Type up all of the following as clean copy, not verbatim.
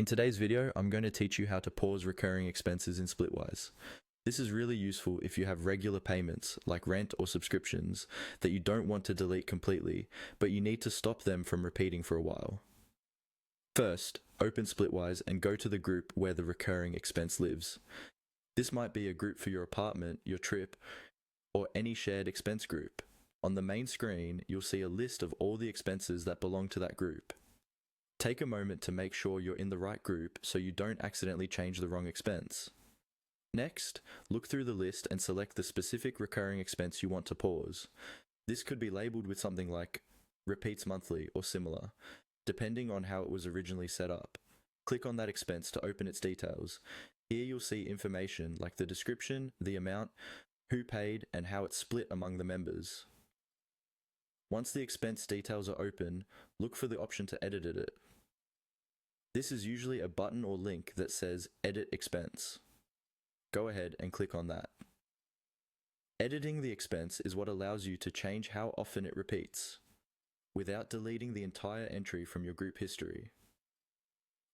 In today's video, I'm going to teach you how to pause recurring expenses in Splitwise. This is really useful if you have regular payments, like rent or subscriptions, that you don't want to delete completely, but you need to stop them from repeating for a while. First, open Splitwise and go to the group where the recurring expense lives. This might be a group for your apartment, your trip, or any shared expense group. On the main screen, you'll see a list of all the expenses that belong to that group. Take a moment to make sure you're in the right group so you don't accidentally change the wrong expense. Next, look through the list and select the specific recurring expense you want to pause. This could be labeled with something like repeats monthly or similar, depending on how it was originally set up. Click on that expense to open its details. Here you'll see information like the description, the amount, who paid, and how it's split among the members. Once the expense details are open, look for the option to edit it. This is usually a button or link that says Edit Expense. Go ahead and click on that. Editing the expense is what allows you to change how often it repeats, without deleting the entire entry from your group history.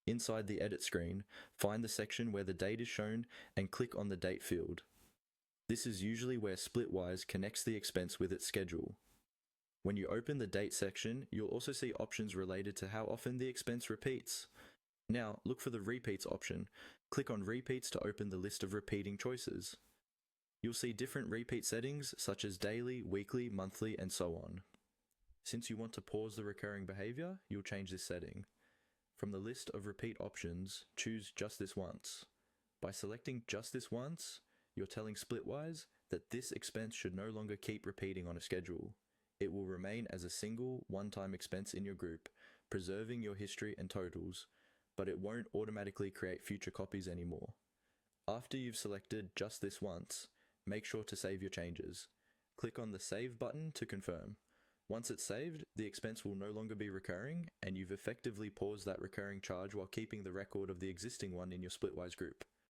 Inside the Edit screen, find the section where the date is shown and click on the Date field. This is usually where Splitwise connects the expense with its schedule. When you open the Date section, you'll also see options related to how often the expense repeats. Now, look for the Repeats option. Click on Repeats to open the list of repeating choices. You'll see different repeat settings such as daily, weekly, monthly, and so on. Since you want to pause the recurring behavior, you'll change this setting. From the list of repeat options, choose Just This Once. By selecting Just This Once, you're telling Splitwise that this expense should no longer keep repeating on a schedule. It will remain as a single, one-time expense in your group, preserving your history and totals, but it won't automatically create future copies anymore. After you've selected Just This Once, make sure to save your changes. Click on the Save button to confirm. Once it's saved, the expense will no longer be recurring, and you've effectively paused that recurring charge while keeping the record of the existing one in your Splitwise group.